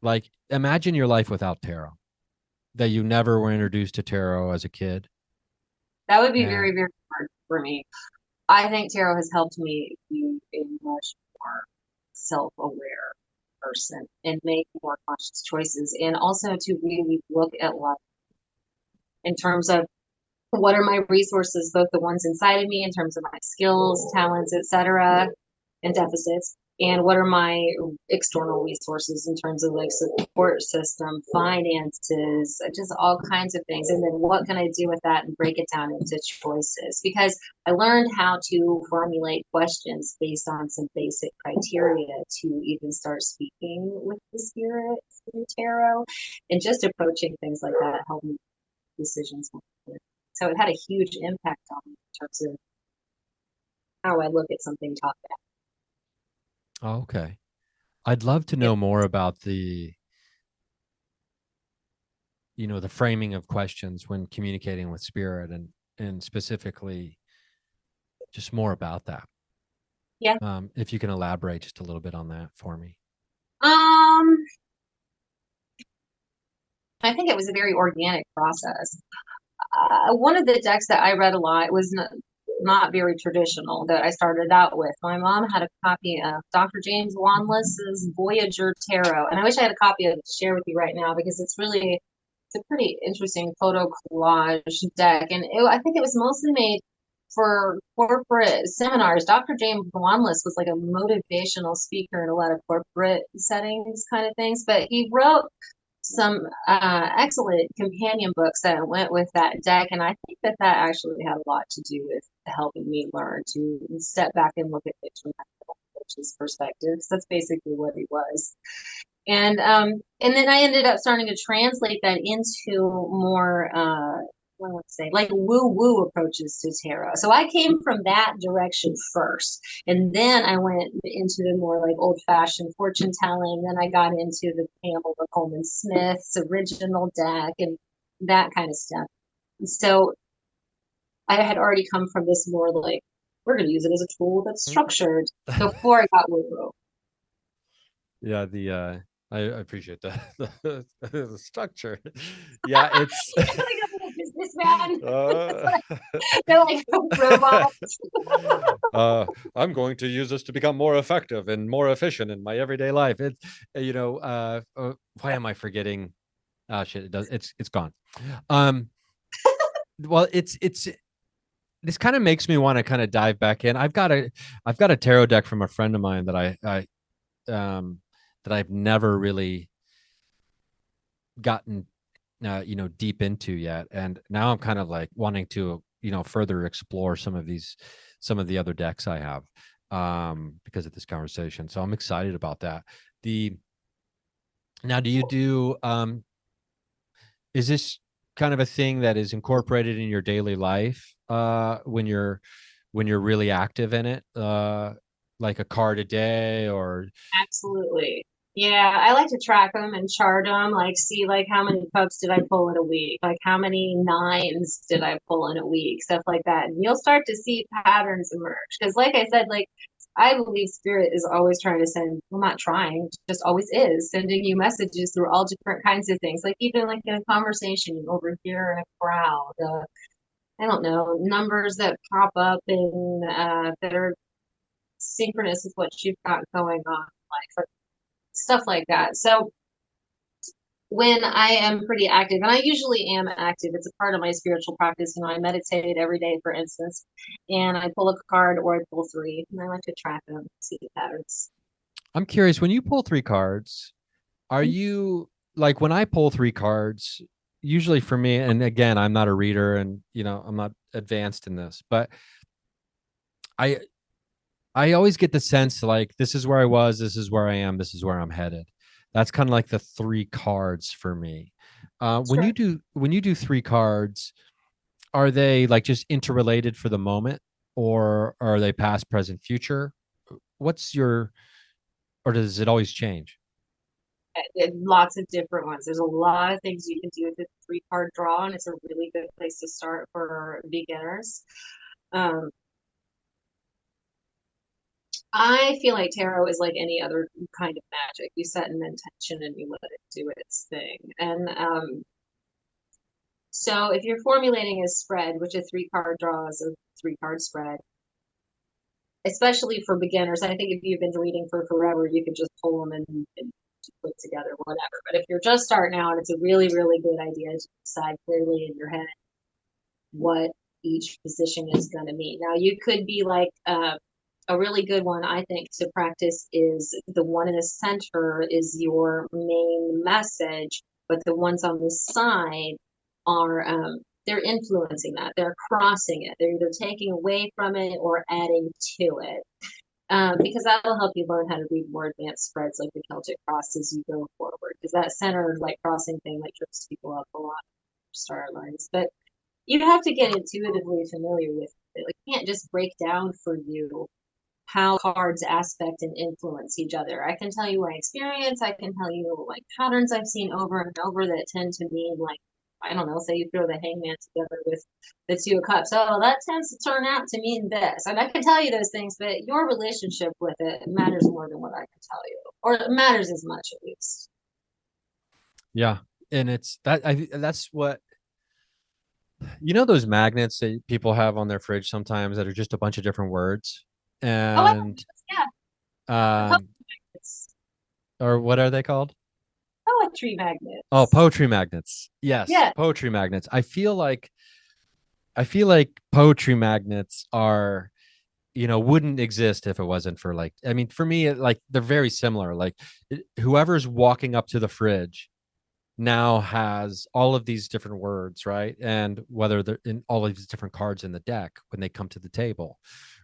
Like imagine your life without tarot, that you never were introduced to tarot as a kid. That would be And very, very hard for me. I think tarot has helped me be a much more self-aware person and make more conscious choices, and also to really look at life in terms of what are my resources, both the ones inside of me in terms of my skills, talents, etc., and deficits, and what are my external resources in terms of like support system, finances, just all kinds of things. And then what can I do with that and break it down into choices? Because I learned how to formulate questions based on some basic criteria to even start speaking with the spirit through tarot, and just approaching things like that helped me make decisions. So it had a huge impact on me in terms of how I look at something top down. Oh, okay. I'd love to Yep. know more about the framing of questions when communicating with spirit, and specifically just more about that. Yeah. If you can elaborate just a little bit on that for me. Um, I think it was a very organic process. One of the decks that I read a lot was not very traditional that I started out with. My mom had a copy of Dr. James Wanless's Voyager Tarot, and I wish I had a copy of it to share with you right now because it's a pretty interesting photo collage deck, and I think it was mostly made for corporate seminars. Dr. James Wanless was like a motivational speaker in a lot of corporate settings, kind of things, but he wrote some excellent companion books that went with that deck. And I think that that actually had a lot to do with helping me learn to step back and look at it from that coach's perspective. Because that's basically what he was. And then I ended up starting to translate that into more well, let's say like woo woo approaches to tarot. So I came from that direction first, and then I went into the more like old fashioned fortune telling. Then I got into the Pamela Coleman Smith's original deck and that kind of stuff. So I had already come from this more like we're going to use it as a tool that's structured before I got woo woo. Yeah, I appreciate the structure. Yeah, it's You're like a little businessman. uh, They're like robots. I'm going to use this to become more effective and more efficient in my everyday life. It's why am I forgetting? Oh shit, it's gone. Um, well, it's this kind of makes me want to kind of dive back in. I've got a tarot deck from a friend of mine that that I've never really gotten deep into yet, and now I'm kind of like wanting to further explore some of the other decks I have because of this conversation, so I'm excited about that. The Now, do you do is this kind of a thing that is incorporated in your daily life when you're really active in it, like a card a day or Absolutely. Yeah, I like to track them and chart them, like see like how many cups did I pull in a week, like how many nines did I pull in a week, stuff like that. And you'll start to see patterns emerge. Because like I said, like I believe spirit is always trying to send, well, not trying, just always is sending you messages through all different kinds of things. Like even like in a conversation over here in a crowd, I don't know, numbers that pop up and that are synchronous with what you've got going on, like stuff like that. So when I am pretty active, and I usually am active, it's a part of my spiritual practice. I meditate every day, for instance, and I pull a card or I pull three, and I like to track them, see the patterns. I'm curious, when you pull three cards, are you like, when I pull three cards, usually for me, and again, I'm not a reader and I'm not advanced in this, but I I always get the sense like this is where I was, this is where I am, this is where I'm headed. That's kind of like the three cards for me. Sure. When you do three cards, are they like just interrelated for the moment, or are they past, present, future? What's your Or does it always change? Lots of different ones. There's a lot of things you can do with the three card draw, and it's a really good place to start for beginners. Um, I feel like tarot is like any other kind of magic. You set an intention and you let it do its thing. And so if you're formulating a spread, which a three card draw is a three card spread, especially for beginners, I think if you've been reading for forever, you can just pull them and put together whatever. But if you're just starting out, it's a really, really good idea to decide clearly in your head what each position is going to mean. Now, you could be like a really good one, I think, to practice is the one in the center is your main message, but the ones on the side are they're influencing that. They're crossing it. They're either taking away from it or adding to it. Because that'll help you learn how to read more advanced spreads like the Celtic cross as you go forward. Because that center like crossing thing like trips people up a lot for star lines. But you have to get intuitively familiar with it. Like, you can't just break down for you how cards aspect and influence each other. I can tell you my experience. I can tell you like patterns I've seen over and over that tend to mean like, I don't know, say you throw the hangman together with the two of cups. Oh, that tends to turn out to mean this. And I can tell you those things, but your relationship with it matters more than what I can tell you, or it matters as much at least. Yeah. And it's that that's what those magnets that people have on their fridge sometimes that are just a bunch of different words. Oh, And yeah, the um magnets, or what are they called? poetry Oh, magnets. poetry magnets. Yes, Yeah, poetry magnets. I feel like poetry magnets are wouldn't exist if it wasn't for, like, I mean, for me, like, they're very similar. Like, whoever's walking up to the fridge now has all of these different words, right? And whether they're in all of these different cards in the deck when they come to the table,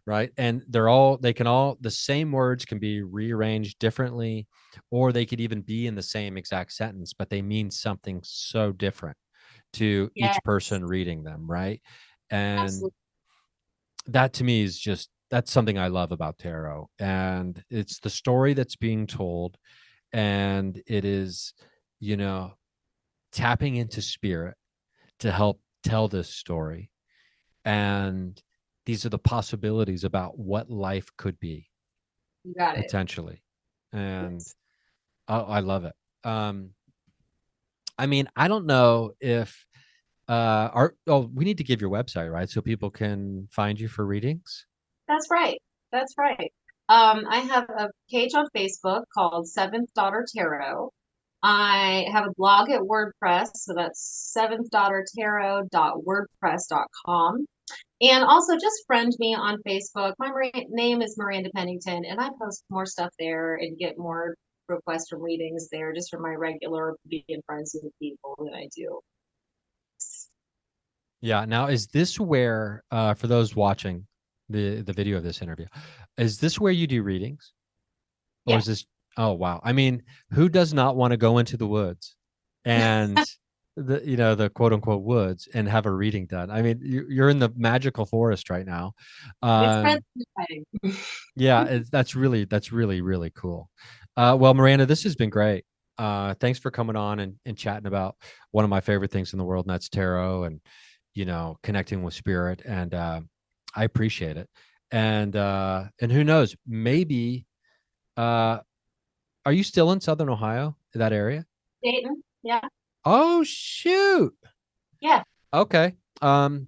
right? And the same words can be rearranged differently, or they could even be in the same exact sentence, but they mean something so different to yeah, each person reading them, right? And absolutely. that to me is just that's something I love about tarot. And it's the story that's being told, and it is, you know, tapping into spirit to help tell this story. And these are the possibilities about what life could be You got it. potentially. And Yes. I love it. I mean, I don't know if we need to give your website, right? So people can find you for readings. That's right. That's right. I have a page on Facebook called Seventh Daughter Tarot. I have a blog at WordPress, so that's seventhdaugghtertarot.wordpress.com. And also just friend me on Facebook. My name is Miranda Pennington, and I post more stuff there and get more requests for readings there just from my regular being friends with people that I do. Yeah. Now, is this where, for those watching the video of this interview, is this where you do readings, or is Yes. this? Oh, wow. I mean, who does not want to go into the woods and the quote unquote woods and have a reading done? I mean, you're in the magical forest right now. It's friends Um, fighting. yeah, that's really really cool. Well, Miranda, this has been great. Thanks for coming on and chatting about one of my favorite things in the world, and that's tarot, and connecting with spirit. And I appreciate it. And who knows, maybe uh are you still in Southern Ohio, that area? Dayton. Yeah. Oh shoot. Yeah. Okay. Well,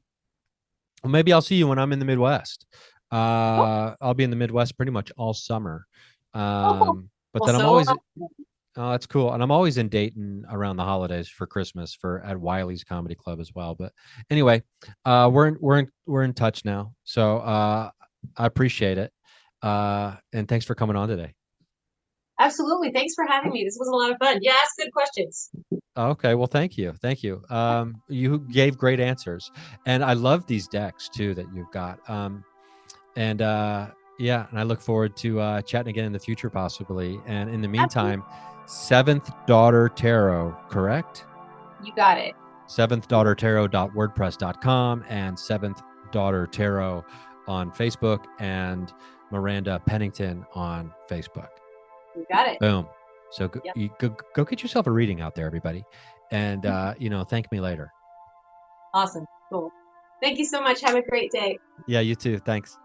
maybe I'll see you when I'm in the Midwest. Oh, I'll be in the Midwest pretty much all summer. oh, cool. But Well, then I'm so always Oh, that's cool. And I'm always in Dayton around the holidays for Christmas for at Wiley's Comedy Club as well. But anyway, we're in touch now. So I appreciate it. And thanks for coming on today. absolutely. Thanks for having me. This was a lot of fun. You asked good questions. Okay, well, thank you. Thank you. You gave great answers. And I love these decks too that you've got. And yeah, and I look forward to chatting again in the future, possibly. And in the Absolutely. meantime, Seventh Daughter Tarot, correct? You got it. seventhdaugghtertarot.wordpress.com and Seventh Daughter Tarot on Facebook, and Miranda Pennington on Facebook. You got it. Boom. So Yep. go get yourself a reading out there, everybody. And, thank me later. Awesome. Cool. Thank you so much. Have a great day. Yeah, you too. Thanks.